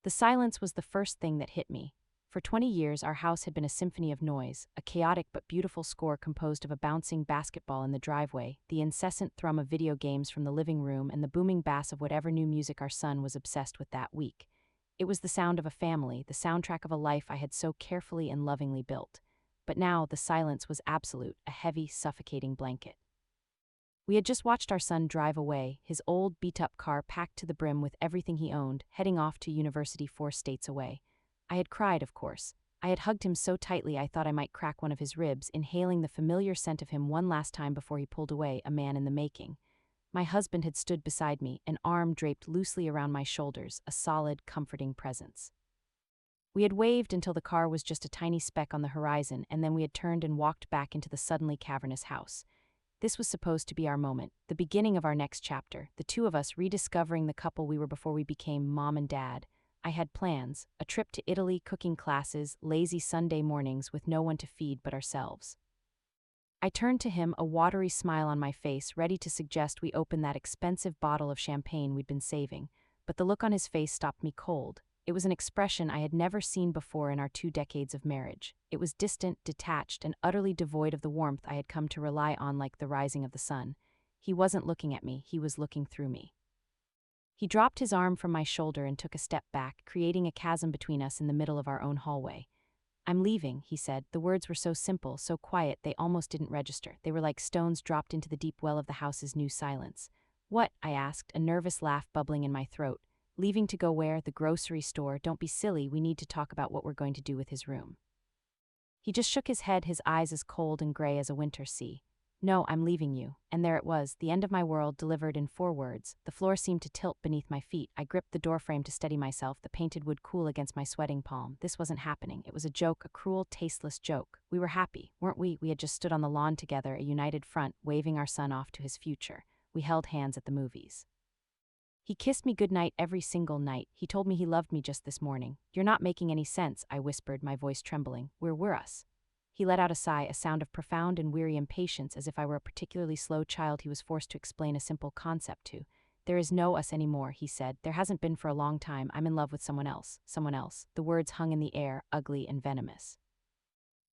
The silence was the first thing that hit me. For 20 years, our house had been a symphony of noise, a chaotic but beautiful score composed of a bouncing basketball in the driveway, the incessant thrum of video games from the living room, and the booming bass of whatever new music our son was obsessed with that week. It was the sound of a family, the soundtrack of a life I had so carefully and lovingly built. But now the silence was absolute, a heavy, suffocating blanket. We had just watched our son drive away, his old, beat-up car packed to the brim with everything he owned, heading off to university 4 states away. I had cried, of course. I had hugged him so tightly I thought I might crack one of his ribs, inhaling the familiar scent of him one last time before he pulled away, a man in the making. My husband had stood beside me, an arm draped loosely around my shoulders, a solid, comforting presence. We had waved until the car was just a tiny speck on the horizon, and then we had turned and walked back into the suddenly cavernous house. This was supposed to be our moment, the beginning of our next chapter, the two of us rediscovering the couple we were before we became mom and dad. I had plans, a trip to Italy, cooking classes, lazy Sunday mornings with no one to feed but ourselves. I turned to him, a watery smile on my face, ready to suggest we open that expensive bottle of champagne we'd been saving, but the look on his face stopped me cold. It was an expression I had never seen before in our 2 decades of marriage. It was distant, detached, and utterly devoid of the warmth I had come to rely on like the rising of the sun. He wasn't looking at me, he was looking through me. He dropped his arm from my shoulder and took a step back, creating a chasm between us in the middle of our own hallway. "I'm leaving," he said. The words were so simple, so quiet, they almost didn't register. They were like stones dropped into the deep well of the house's new silence. "What?" I asked, a nervous laugh bubbling in my throat. "Leaving to go where? The grocery store? Don't be silly, we need to talk about what we're going to do with his room." He just shook his head, his eyes as cold and gray as a winter sea. "No, I'm leaving you." And there it was, the end of my world delivered in 4 words. The floor seemed to tilt beneath my feet. I gripped the doorframe to steady myself, the painted wood cool against my sweating palm. This wasn't happening. It was a joke, a cruel, tasteless joke. We were happy, weren't we? We had just stood on the lawn together, a united front, waving our son off to his future. We held hands at the movies. He kissed me goodnight every single night. He told me he loved me just this morning. "You're not making any sense," I whispered, my voice trembling. "Where were us?" He let out a sigh, a sound of profound and weary impatience, as if I were a particularly slow child he was forced to explain a simple concept to. "There is no us anymore," he said. "There hasn't been for a long time. I'm in love with someone else. Someone else." The words hung in the air, ugly and venomous.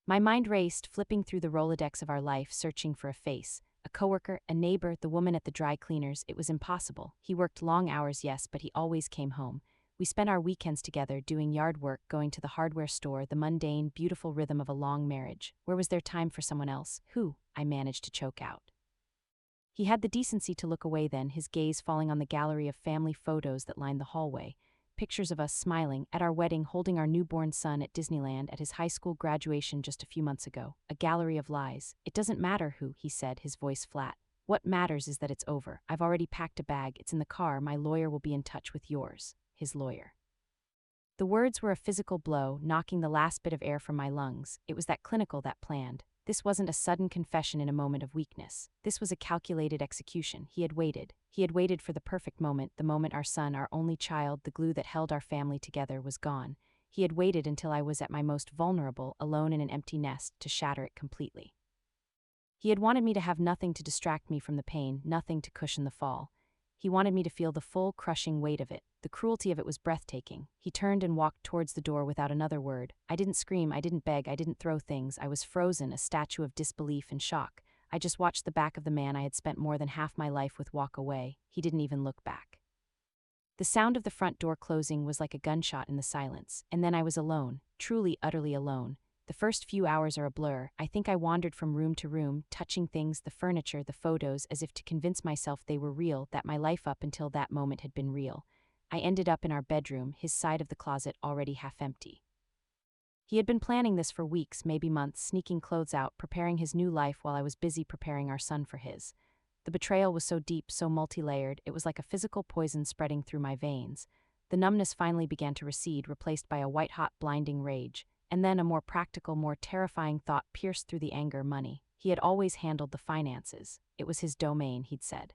My mind raced, flipping through the Rolodex of our life, searching for a face. A coworker, a neighbor, the woman at the dry cleaners. It was impossible. He worked long hours, yes, but he always came home. We spent our weekends together, doing yard work, going to the hardware store, the mundane, beautiful rhythm of a long marriage. Where was there time for someone else? Who? I managed to choke out. He had the decency to look away then, his gaze falling on the gallery of family photos that lined the hallway. Pictures of us smiling, at our wedding, holding our newborn son, at Disneyland, at his high school graduation just a few months ago. A gallery of lies. "It doesn't matter who," he said, his voice flat. "What matters is that it's over. I've already packed a bag, it's in the car, my lawyer will be in touch with yours." His lawyer. The words were a physical blow, knocking the last bit of air from my lungs. It was that clinical, that planned. This wasn't a sudden confession in a moment of weakness. This was a calculated execution. He had waited. He had waited for the perfect moment, the moment our son, our only child, the glue that held our family together, was gone. He had waited until I was at my most vulnerable, alone in an empty nest, to shatter it completely. He had wanted me to have nothing to distract me from the pain, nothing to cushion the fall. He wanted me to feel the full, crushing weight of it. The cruelty of it was breathtaking. He turned and walked towards the door without another word. I didn't scream, I didn't beg, I didn't throw things. I was frozen, a statue of disbelief and shock. I just watched the back of the man I had spent more than half my life with walk away. He didn't even look back. The sound of the front door closing was like a gunshot in the silence, and then I was alone, truly, utterly alone. The first few hours are a blur. I think I wandered from room to room, touching things, the furniture, the photos, as if to convince myself they were real, that my life up until that moment had been real. I ended up in our bedroom, his side of the closet already half empty. He had been planning this for weeks, maybe months, sneaking clothes out, preparing his new life while I was busy preparing our son for his. The betrayal was so deep, so multi-layered, it was like a physical poison spreading through my veins. The numbness finally began to recede, replaced by a white-hot, blinding rage. And then a more practical, more terrifying thought pierced through the anger: money. He had always handled the finances. It was his domain, he'd said.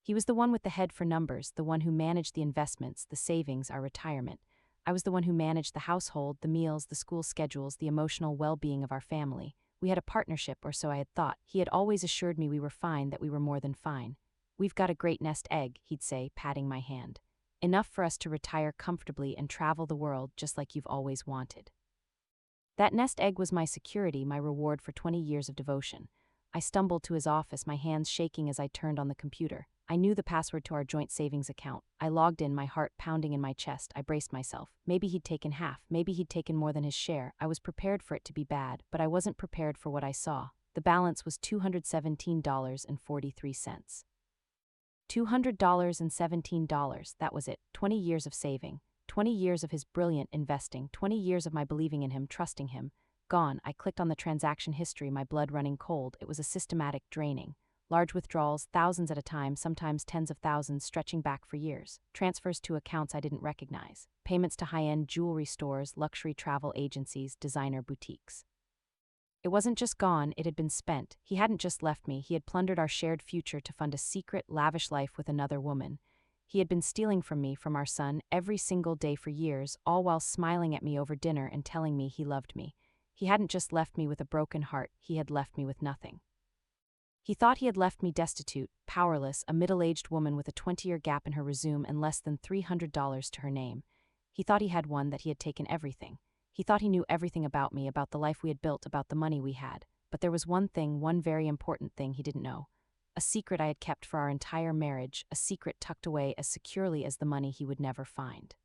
He was the one with the head for numbers, the one who managed the investments, the savings, our retirement. I was the one who managed the household, the meals, the school schedules, the emotional well-being of our family. We had a partnership, or so I had thought. He had always assured me we were fine, that we were more than fine. "We've got a great nest egg," he'd say, patting my hand. enough for us to retire comfortably and travel the world just like you've always wanted. That nest egg was my security, my reward for 20 years of devotion. I stumbled to his office, my hands shaking as I turned on the computer. I knew the password to our joint savings account. I logged in, my heart pounding in my chest. I braced myself. Maybe he'd taken half, maybe he'd taken more than his share. I was prepared for it to be bad, but I wasn't prepared for what I saw. The balance was $217.43. $217, that was it. 20 years of saving. 20 years of his brilliant investing, 20 years of my believing in him, trusting him. Gone. I clicked on the transaction history, my blood running cold. It was a systematic draining. Large withdrawals, thousands at a time, sometimes tens of thousands, stretching back for years. Transfers to accounts I didn't recognize. Payments to high-end jewelry stores, luxury travel agencies, designer boutiques. It wasn't just gone, it had been spent. He hadn't just left me, he had plundered our shared future to fund a secret, lavish life with another woman. He had been stealing from me, from our son, every single day for years, all while smiling at me over dinner and telling me he loved me. He hadn't just left me with a broken heart, he had left me with nothing. He thought he had left me destitute, powerless, a middle-aged woman with a 20-year gap in her resume and less than $300 to her name. He thought he had one, that he had taken everything. He thought he knew everything about me, about the life we had built, about the money we had. But there was one thing, one very important thing he didn't know. A secret I had kept for our entire marriage, a secret tucked away as securely as the money he would never find.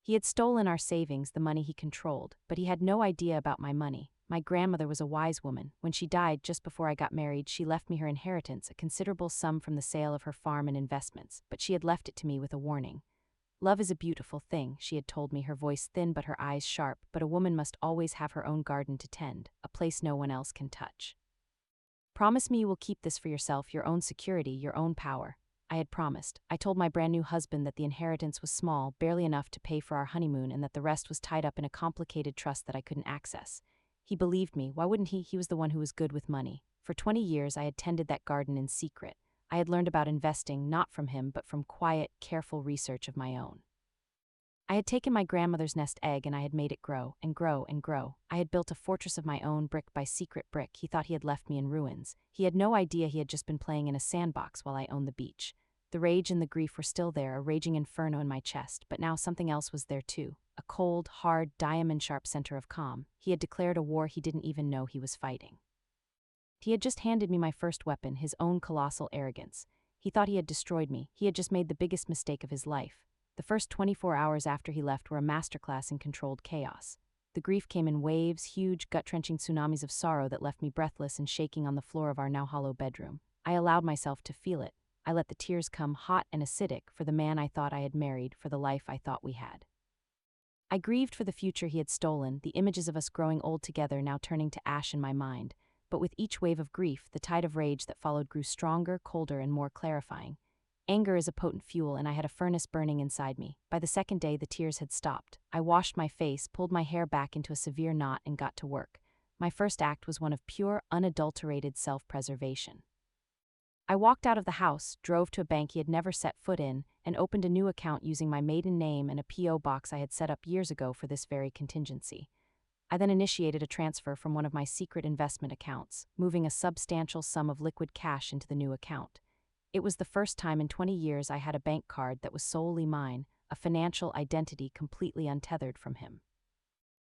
He had stolen our savings, the money he controlled, but he had no idea about my money. My grandmother was a wise woman. When she died just before I got married, she left me her inheritance, a considerable sum from the sale of her farm and investments, but she had left it to me with a warning. Love is a beautiful thing, she had told me, her voice thin but her eyes sharp, but a woman must always have her own garden to tend, a place no one else can touch. Promise me you will keep this for yourself, your own security, your own power. I had promised. I told my brand new husband that the inheritance was small, barely enough to pay for our honeymoon, and that the rest was tied up in a complicated trust that I couldn't access. He believed me. Why wouldn't he? He was the one who was good with money. For 20 years I had tended that garden in secret. I had learned about investing, not from him, but from quiet, careful research of my own. I had taken my grandmother's nest egg and I had made it grow and grow and grow. I had built a fortress of my own, brick by secret brick. He thought he had left me in ruins. He had no idea he had just been playing in a sandbox while I owned the beach. The rage and the grief were still there, a raging inferno in my chest, but now something else was there too. A cold, hard, diamond-sharp center of calm. He had declared a war he didn't even know he was fighting. He had just handed me my first weapon, his own colossal arrogance. He thought he had destroyed me. He had just made the biggest mistake of his life. The first 24 hours after he left were a masterclass in controlled chaos. The grief came in waves, huge, gut-wrenching tsunamis of sorrow that left me breathless and shaking on the floor of our now hollow bedroom. I allowed myself to feel it. I let the tears come, hot and acidic, for the man I thought I had married, for the life I thought we had. I grieved for the future he had stolen, the images of us growing old together now turning to ash in my mind. But with each wave of grief, the tide of rage that followed grew stronger, colder, and more clarifying. Anger is a potent fuel, and I had a furnace burning inside me. By the second day, the tears had stopped. I washed my face, pulled my hair back into a severe knot, and got to work. My first act was one of pure, unadulterated self-preservation. I walked out of the house, drove to a bank he had never set foot in, and opened a new account using my maiden name and a P.O. box I had set up years ago for this very contingency. I then initiated a transfer from one of my secret investment accounts, moving a substantial sum of liquid cash into the new account. It was the first time in 20 years I had a bank card that was solely mine, a financial identity completely untethered from him.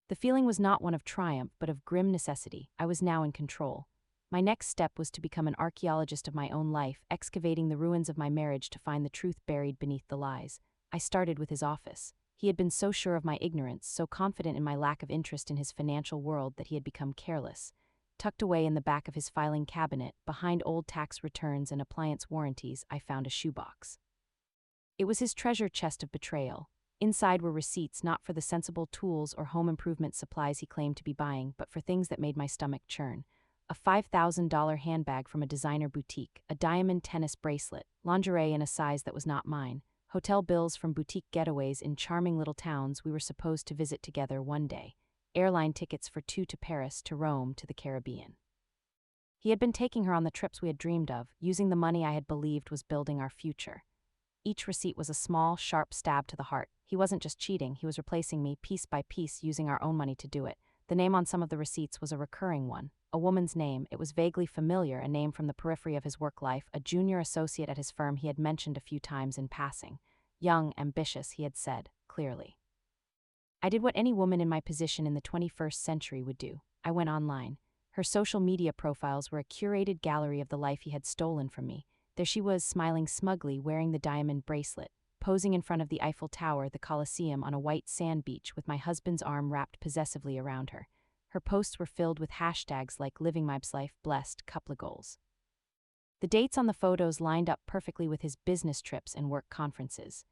The feeling was not one of triumph, but of grim necessity. I was now in control. My next step was to become an archaeologist of my own life, excavating the ruins of my marriage to find the truth buried beneath the lies. I started with his office. He had been so sure of my ignorance, so confident in my lack of interest in his financial world that he had become careless. Tucked away in the back of his filing cabinet, behind old tax returns and appliance warranties, I found a shoebox. It was his treasure chest of betrayal. Inside were receipts not for the sensible tools or home improvement supplies he claimed to be buying, but for things that made my stomach churn. A $5,000 handbag from a designer boutique, a diamond tennis bracelet, lingerie in a size that was not mine, hotel bills from boutique getaways in charming little towns we were supposed to visit together one day, airline tickets for 2 to Paris, to Rome, to the Caribbean. He had been taking her on the trips we had dreamed of, using the money I had believed was building our future. Each receipt was a small, sharp stab to the heart. He wasn't just cheating, he was replacing me piece by piece, using our own money to do it. The name on some of the receipts was a recurring one. A woman's name. It was vaguely familiar, a name from the periphery of his work life, a junior associate at his firm he had mentioned a few times in passing. Young, ambitious, he had said, clearly. I did what any woman in my position in the 21st century would do. I went online. Her social media profiles were a curated gallery of the life he had stolen from me. There she was, smiling smugly, wearing the diamond bracelet, posing in front of the Eiffel Tower, the Colosseum, on a white sand beach with my husband's arm wrapped possessively around her. Her posts were filled with hashtags like living my life, blessed, couple of goals. The dates on the photos lined up perfectly with his business trips and work conferences.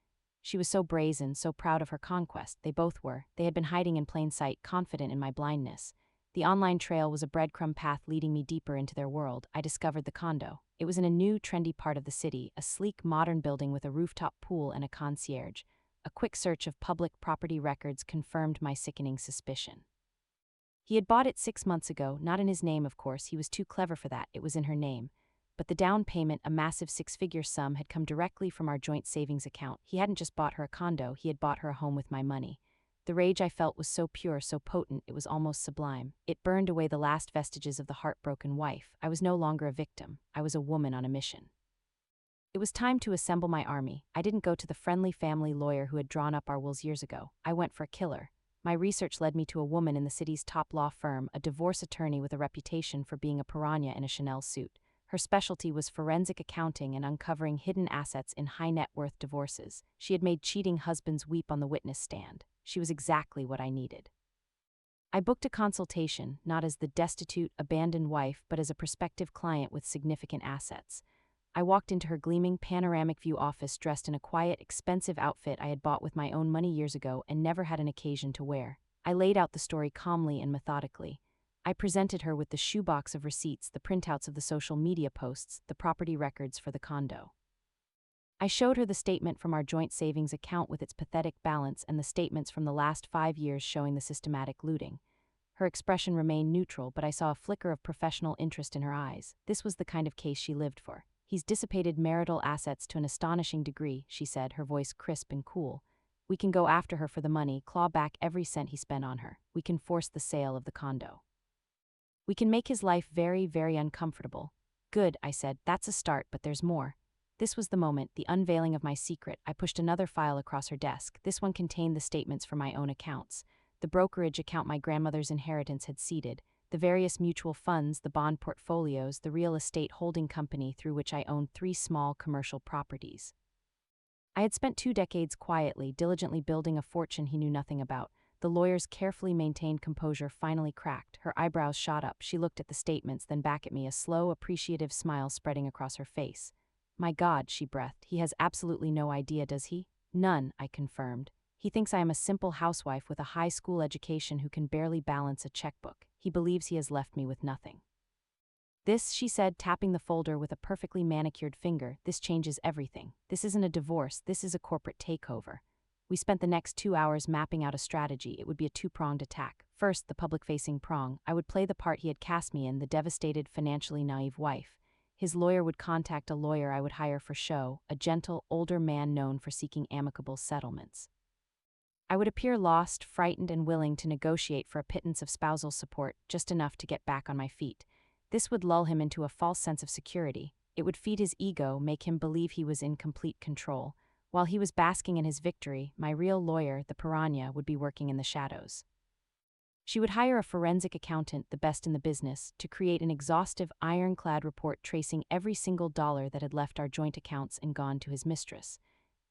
She was so brazen, so proud of her conquest. They both were. They had been hiding in plain sight, confident in my blindness. The online trail was a breadcrumb path leading me deeper into their world. I discovered the condo. It was in a new, trendy part of the city, a sleek, modern building with a rooftop pool and a concierge. A quick search of public property records confirmed my sickening suspicion. He had bought it 6 months ago, not in his name, of course. He was too clever for that. It was in her name. But the down payment, a massive 6-figure sum, had come directly from our joint savings account. He hadn't just bought her a condo, he had bought her a home with my money. The rage I felt was so pure, so potent, it was almost sublime. It burned away the last vestiges of the heartbroken wife. I was no longer a victim. I was a woman on a mission. It was time to assemble my army. I didn't go to the friendly family lawyer who had drawn up our wills years ago. I went for a killer. My research led me to a woman in the city's top law firm, a divorce attorney with a reputation for being a piranha in a Chanel suit. Her specialty was forensic accounting and uncovering hidden assets in high-net-worth divorces. She had made cheating husbands weep on the witness stand. She was exactly what I needed. I booked a consultation, not as the destitute, abandoned wife, but as a prospective client with significant assets. I walked into her gleaming, panoramic view office dressed in a quiet, expensive outfit I had bought with my own money years ago and never had an occasion to wear. I laid out the story calmly and methodically. I presented her with the shoebox of receipts, the printouts of the social media posts, the property records for the condo. I showed her the statement from our joint savings account with its pathetic balance and the statements from the last 5 years showing the systematic looting. Her expression remained neutral, but I saw a flicker of professional interest in her eyes. This was the kind of case she lived for. He's dissipated marital assets to an astonishing degree, she said, her voice crisp and cool. We can go after her for the money, claw back every cent he spent on her. We can force the sale of the condo. We can make his life very, very uncomfortable. Good, I said, that's a start, but there's more. This was the moment, the unveiling of my secret. I pushed another file across her desk. This one contained the statements for my own accounts. The brokerage account my grandmother's inheritance had seeded, the various mutual funds, the bond portfolios, the real estate holding company through which I owned 3 small commercial properties. I had spent 2 decades quietly, diligently building a fortune he knew nothing about. The lawyer's carefully maintained composure finally cracked. Her eyebrows shot up. She looked at the statements, then back at me, a slow, appreciative smile spreading across her face. My God, she breathed. He has absolutely no idea, does he? None, I confirmed. He thinks I am a simple housewife with a high school education who can barely balance a checkbook. He believes he has left me with nothing. This, she said, tapping the folder with a perfectly manicured finger, this changes everything. This isn't a divorce, this is a corporate takeover. We spent the next 2 hours mapping out a strategy. It would be a 2-pronged attack. First, the public-facing prong. I would play the part he had cast me in, the devastated, financially naive wife. His lawyer would contact a lawyer I would hire for show, a gentle, older man known for seeking amicable settlements. I would appear lost, frightened, and willing to negotiate for a pittance of spousal support, just enough to get back on my feet. This would lull him into a false sense of security. It would feed his ego, make him believe he was in complete control. While he was basking in his victory, my real lawyer, the piranha, would be working in the shadows. She would hire a forensic accountant, the best in the business, to create an exhaustive, ironclad report tracing every single dollar that had left our joint accounts and gone to his mistress.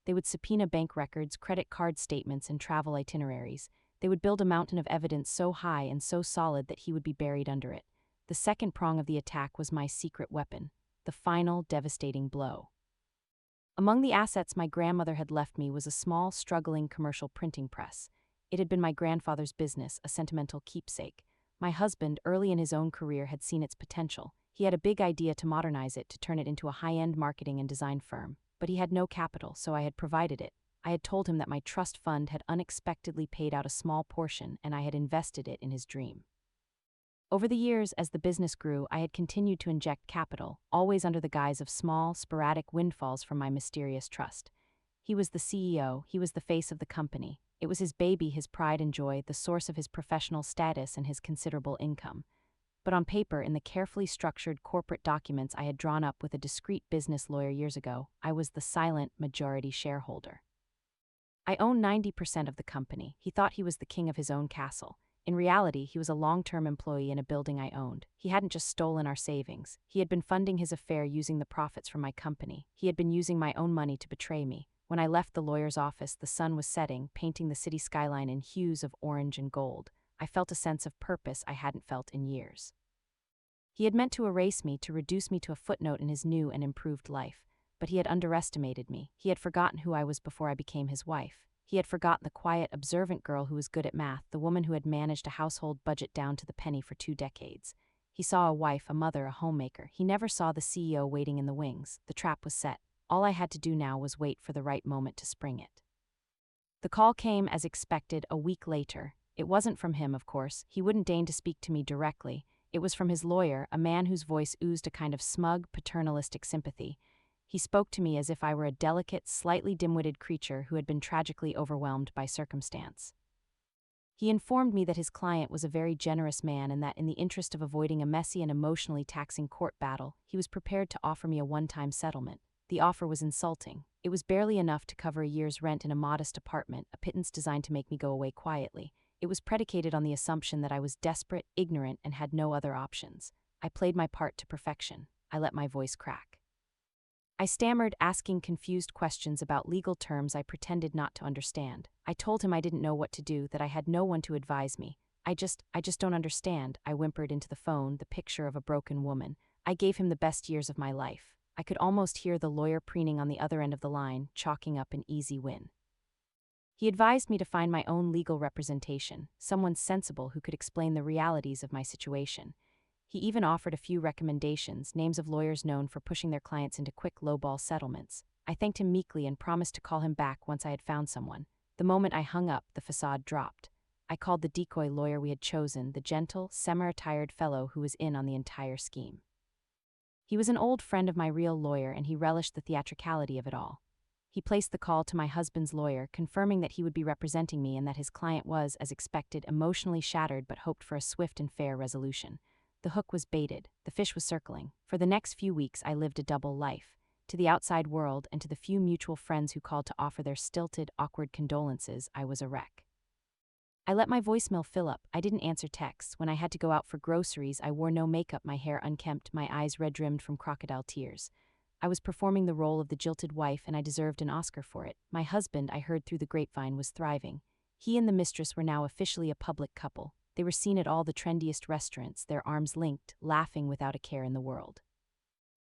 They would subpoena bank records, credit card statements, and travel itineraries. They would build a mountain of evidence so high and so solid that he would be buried under it. The second prong of the attack was my secret weapon, the final, devastating blow. Among the assets my grandmother had left me was a small, struggling commercial printing press. It had been my grandfather's business, a sentimental keepsake. My husband, early in his own career, had seen its potential. He had a big idea to modernize it, to turn it into a high-end marketing and design firm. But he had no capital, so I had provided it. I had told him that my trust fund had unexpectedly paid out a small portion, and I had invested it in his dream. Over the years, as the business grew, I had continued to inject capital, always under the guise of small, sporadic windfalls from my mysterious trust. He was the CEO, he was the face of the company. It was his baby, his pride and joy, the source of his professional status and his considerable income. But on paper, in the carefully structured corporate documents I had drawn up with a discreet business lawyer years ago, I was the silent majority shareholder. I own 90% of the company. He thought he was the king of his own castle. In reality, he was a long-term employee in a building I owned. He hadn't just stolen our savings. He had been funding his affair using the profits from my company. He had been using my own money to betray me. When I left the lawyer's office, the sun was setting, painting the city skyline in hues of orange and gold. I felt a sense of purpose I hadn't felt in years. He had meant to erase me, to reduce me to a footnote in his new and improved life. But he had underestimated me. He had forgotten who I was before I became his wife. He had forgotten the quiet, observant girl who was good at math, the woman who had managed a household budget down to the penny for 2 decades. He saw a wife, a mother, a homemaker. He never saw the CEO waiting in the wings. The trap was set. All I had to do now was wait for the right moment to spring it. The call came as expected a week later. It wasn't from him, of course. He wouldn't deign to speak to me directly. It was from his lawyer, a man whose voice oozed a kind of smug, paternalistic sympathy. He spoke to me as if I were a delicate, slightly dim-witted creature who had been tragically overwhelmed by circumstance. He informed me that his client was a very generous man and that in the interest of avoiding a messy and emotionally taxing court battle, he was prepared to offer me a one-time settlement. The offer was insulting. It was barely enough to cover a year's rent in a modest apartment, a pittance designed to make me go away quietly. It was predicated on the assumption that I was desperate, ignorant, and had no other options. I played my part to perfection. I let my voice crack. I stammered, asking confused questions about legal terms I pretended not to understand. I told him I didn't know what to do, that I had no one to advise me. I just don't understand, I whimpered into the phone, the picture of a broken woman. I gave him the best years of my life. I could almost hear the lawyer preening on the other end of the line, chalking up an easy win. He advised me to find my own legal representation, someone sensible who could explain the realities of my situation. He even offered a few recommendations, names of lawyers known for pushing their clients into quick lowball settlements. I thanked him meekly and promised to call him back once I had found someone. The moment I hung up, the facade dropped. I called the decoy lawyer we had chosen, the gentle, semi-retired fellow who was in on the entire scheme. He was an old friend of my real lawyer, and he relished the theatricality of it all. He placed the call to my husband's lawyer, confirming that he would be representing me and that his client was, as expected, emotionally shattered but hoped for a swift and fair resolution. The hook was baited. The fish was circling. For the next few weeks, I lived a double life. To the outside world and to the few mutual friends who called to offer their stilted, awkward condolences, I was a wreck. I let my voicemail fill up. I didn't answer texts. When I had to go out for groceries, I wore no makeup, my hair unkempt, my eyes red-rimmed from crocodile tears. I was performing the role of the jilted wife, and I deserved an Oscar for it. My husband, I heard through the grapevine, was thriving. He and the mistress were now officially a public couple. They were seen at all the trendiest restaurants, their arms linked, laughing without a care in the world.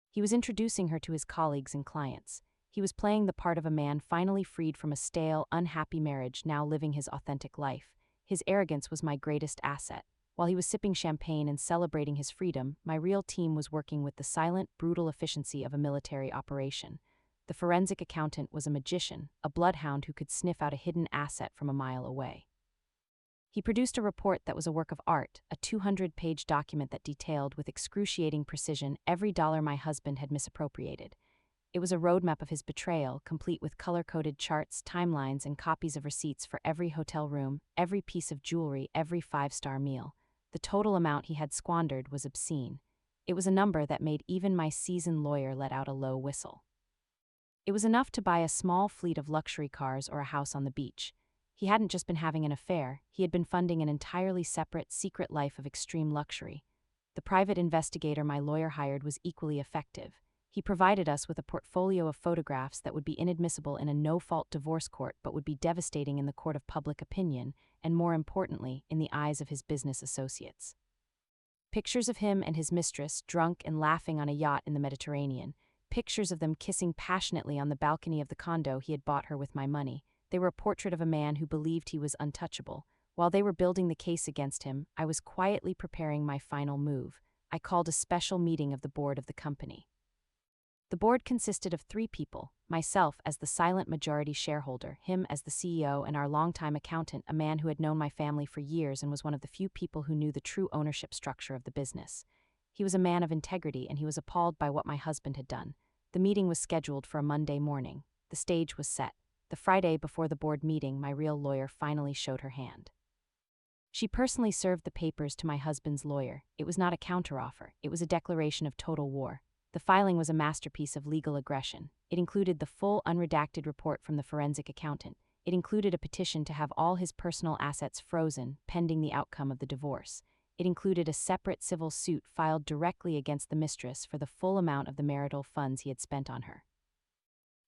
He was introducing her to his colleagues and clients. He was playing the part of a man finally freed from a stale, unhappy marriage, now living his authentic life. His arrogance was my greatest asset. While he was sipping champagne and celebrating his freedom, my real team was working with the silent, brutal efficiency of a military operation. The forensic accountant was a magician, a bloodhound who could sniff out a hidden asset from a mile away. He produced a report that was a work of art, a 200-page document that detailed with excruciating precision every dollar my husband had misappropriated. It was a roadmap of his betrayal, complete with color-coded charts, timelines, and copies of receipts for every hotel room, every piece of jewelry, every 5-star meal. The total amount he had squandered was obscene. It was a number that made even my seasoned lawyer let out a low whistle. It was enough to buy a small fleet of luxury cars or a house on the beach. He hadn't just been having an affair, he had been funding an entirely separate, secret life of extreme luxury. The private investigator my lawyer hired was equally effective. He provided us with a portfolio of photographs that would be inadmissible in a no-fault divorce court but would be devastating in the court of public opinion, and more importantly, in the eyes of his business associates. Pictures of him and his mistress, drunk and laughing on a yacht in the Mediterranean. Pictures of them kissing passionately on the balcony of the condo he had bought her with my money. They were a portrait of a man who believed he was untouchable. While they were building the case against him, I was quietly preparing my final move. I called a special meeting of the board of the company. The board consisted of 3 people, myself as the silent majority shareholder, him as the CEO, and our longtime accountant, a man who had known my family for years and was one of the few people who knew the true ownership structure of the business. He was a man of integrity, and he was appalled by what my husband had done. The meeting was scheduled for a Monday morning. The stage was set. The Friday before the board meeting, my real lawyer finally showed her hand. She personally served the papers to my husband's lawyer. It was not a counteroffer. It was a declaration of total war. The filing was a masterpiece of legal aggression. It included the full unredacted report from the forensic accountant. It included a petition to have all his personal assets frozen pending the outcome of the divorce. It included a separate civil suit filed directly against the mistress for the full amount of the marital funds he had spent on her.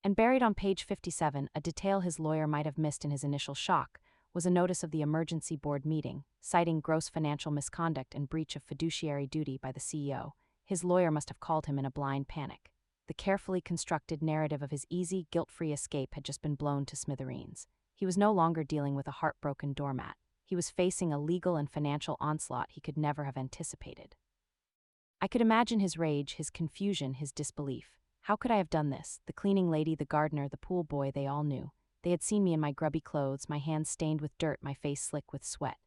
And buried on page 57, a detail his lawyer might have missed in his initial shock, was a notice of the emergency board meeting, citing gross financial misconduct and breach of fiduciary duty by the CEO. His lawyer must have called him in a blind panic. The carefully constructed narrative of his easy, guilt-free escape had just been blown to smithereens. He was no longer dealing with a heartbroken doormat. He was facing a legal and financial onslaught he could never have anticipated. I could imagine his rage, his confusion, his disbelief. How could I have done this? The cleaning lady, the gardener, the pool boy, they all knew. They had seen me in my grubby clothes, my hands stained with dirt, my face slick with sweat.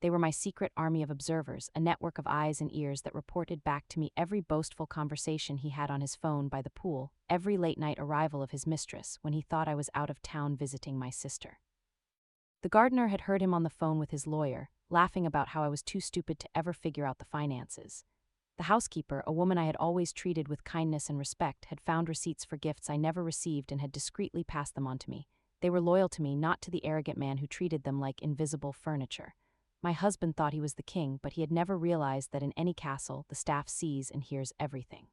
They were my secret army of observers, a network of eyes and ears that reported back to me every boastful conversation he had on his phone by the pool, every late-night arrival of his mistress when he thought I was out of town visiting my sister. The gardener had heard him on the phone with his lawyer, laughing about how I was too stupid to ever figure out the finances. The housekeeper, a woman I had always treated with kindness and respect, had found receipts for gifts I never received and had discreetly passed them on to me. They were loyal to me, not to the arrogant man who treated them like invisible furniture. My husband thought he was the king, but he had never realized that in any castle, the staff sees and hears everything.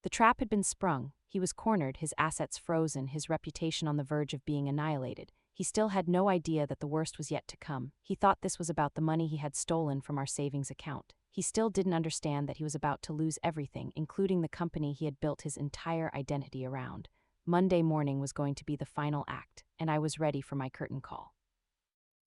The trap had been sprung. He was cornered, his assets frozen, his reputation on the verge of being annihilated. He still had no idea that the worst was yet to come. He thought this was about the money he had stolen from our savings account. He still didn't understand that he was about to lose everything, including the company he had built his entire identity around. Monday morning was going to be the final act, and I was ready for my curtain call.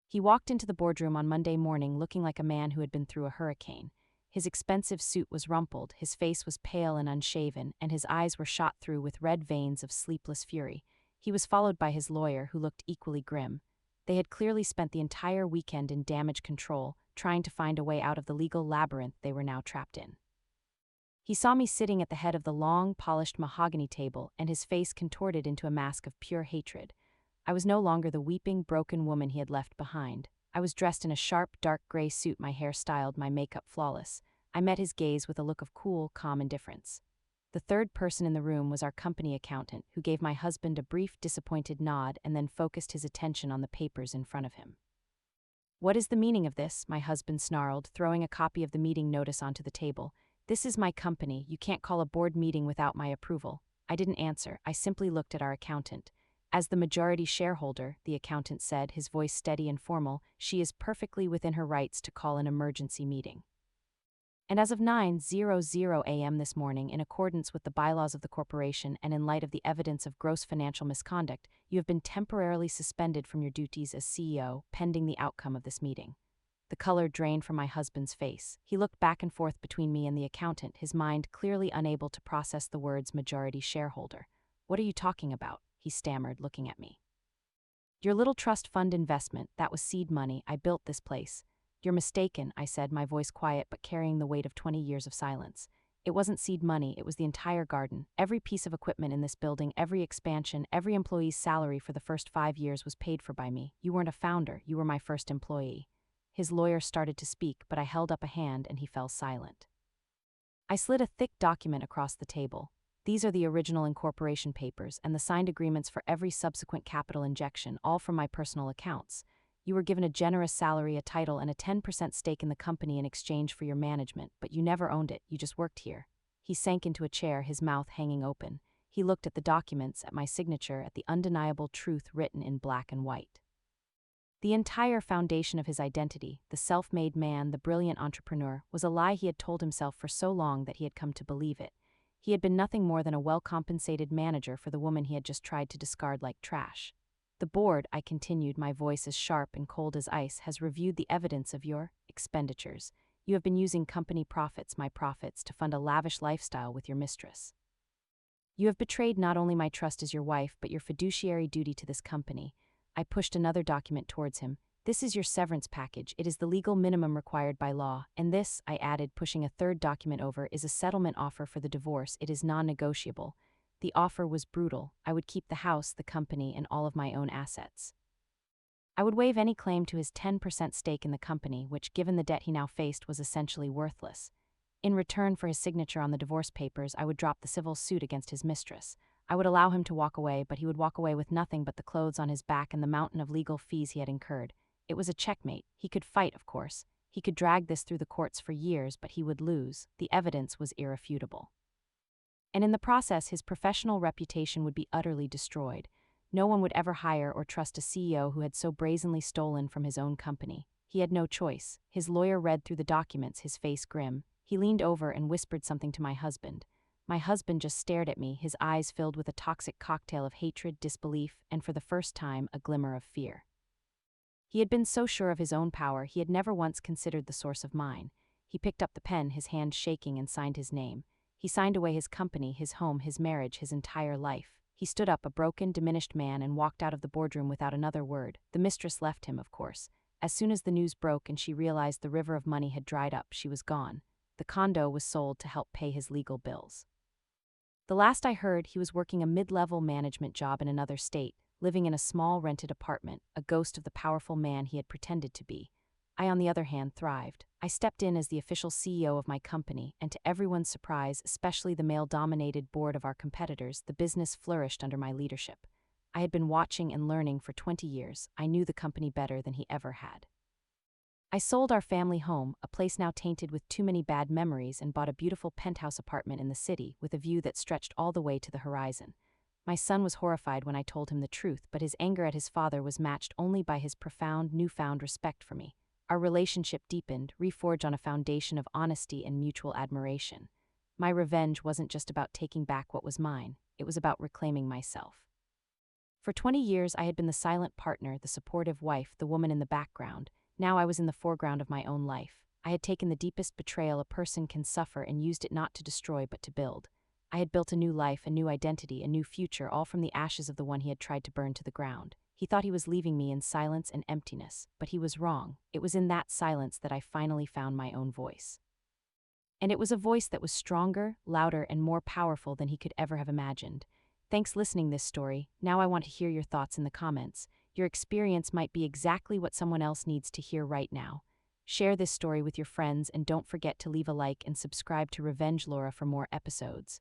He walked into the boardroom on Monday morning looking like a man who had been through a hurricane. His expensive suit was rumpled, his face was pale and unshaven, and his eyes were shot through with red veins of sleepless fury. He was followed by his lawyer, who looked equally grim. They had clearly spent the entire weekend in damage control, trying to find a way out of the legal labyrinth they were now trapped in. He saw me sitting at the head of the long, polished mahogany table, and his face contorted into a mask of pure hatred. I was no longer the weeping, broken woman he had left behind. I was dressed in a sharp, dark gray suit, my hair styled, my makeup flawless. I met his gaze with a look of cool, calm indifference. The third person in the room was our company accountant, who gave my husband a brief, disappointed nod and then focused his attention on the papers in front of him. "What is the meaning of this?" my husband snarled, throwing a copy of the meeting notice onto the table. "This is my company. You can't call a board meeting without my approval." I didn't answer. I simply looked at our accountant. "As the majority shareholder," the accountant said, his voice steady and formal, "she is perfectly within her rights to call an emergency meeting. And as of 9:00 a.m. this morning, in accordance with the bylaws of the corporation and in light of the evidence of gross financial misconduct, you have been temporarily suspended from your duties as CEO, pending the outcome of this meeting." The color drained from my husband's face. He looked back and forth between me and the accountant, his mind clearly unable to process the words majority shareholder. "What are you talking about?" he stammered, looking at me. "Your little trust fund investment, that was seed money. I built this place." "You're mistaken," I said, my voice quiet but carrying the weight of 20 years of silence. "It wasn't seed money, it was the entire garden. Every piece of equipment in this building, every expansion, every employee's salary for the first 5 years was paid for by me. You weren't a founder, you were my first employee." His lawyer started to speak, but I held up a hand and he fell silent. I slid a thick document across the table. "These are the original incorporation papers and the signed agreements for every subsequent capital injection, all from my personal accounts. You were given a generous salary, a title, and a 10% stake in the company in exchange for your management, but you never owned it, you just worked here." He sank into a chair, his mouth hanging open. He looked at the documents, at my signature, at the undeniable truth written in black and white. The entire foundation of his identity, the self-made man, the brilliant entrepreneur, was a lie he had told himself for so long that he had come to believe it. He had been nothing more than a well-compensated manager for the woman he had just tried to discard like trash. "The board," I continued, my voice as sharp and cold as ice, "has reviewed the evidence of your expenditures. You have been using company profits, my profits, to fund a lavish lifestyle with your mistress. You have betrayed not only my trust as your wife, but your fiduciary duty to this company." I pushed another document towards him. "This is your severance package. It is the legal minimum required by law. And this," I added, pushing a third document over, "is a settlement offer for the divorce. It is non-negotiable." The offer was brutal. I would keep the house, the company, and all of my own assets. I would waive any claim to his 10% stake in the company, which, given the debt he now faced, was essentially worthless. In return for his signature on the divorce papers, I would drop the civil suit against his mistress. I would allow him to walk away, but he would walk away with nothing but the clothes on his back and the mountain of legal fees he had incurred. It was a checkmate. He could fight, of course. He could drag this through the courts for years, but he would lose. The evidence was irrefutable. And in the process, his professional reputation would be utterly destroyed. No one would ever hire or trust a CEO who had so brazenly stolen from his own company. He had no choice. His lawyer read through the documents, his face grim. He leaned over and whispered something to my husband. My husband just stared at me, his eyes filled with a toxic cocktail of hatred, disbelief, and for the first time, a glimmer of fear. He had been so sure of his own power, he had never once considered the source of mine. He picked up the pen, his hand shaking, and signed his name. He signed away his company, his home, his marriage, his entire life. He stood up, a broken, diminished man, and walked out of the boardroom without another word. The mistress left him, of course. As soon as the news broke and she realized the river of money had dried up, she was gone. The condo was sold to help pay his legal bills. The last I heard, he was working a mid-level management job in another state, living in a small rented apartment, a ghost of the powerful man he had pretended to be. I, on the other hand, thrived. I stepped in as the official CEO of my company, and to everyone's surprise, especially the male-dominated board of our competitors, the business flourished under my leadership. I had been watching and learning for 20 years. I knew the company better than he ever had. I sold our family home, a place now tainted with too many bad memories, and bought a beautiful penthouse apartment in the city with a view that stretched all the way to the horizon. My son was horrified when I told him the truth, but his anger at his father was matched only by his profound, newfound respect for me. Our relationship deepened, reforged on a foundation of honesty and mutual admiration. My revenge wasn't just about taking back what was mine, it was about reclaiming myself. For 20 years I had been the silent partner, the supportive wife, the woman in the background. Now I was in the foreground of my own life. I had taken the deepest betrayal a person can suffer and used it not to destroy but to build. I had built a new life, a new identity, a new future, all from the ashes of the one he had tried to burn to the ground. He thought he was leaving me in silence and emptiness, but he was wrong. It was in that silence that I finally found my own voice. And it was a voice that was stronger, louder, and more powerful than he could ever have imagined. Thanks listening this story. Now I want to hear your thoughts in the comments. Your experience might be exactly what someone else needs to hear right now. Share this story with your friends and don't forget to leave a like and subscribe to Revenge Laura for more episodes.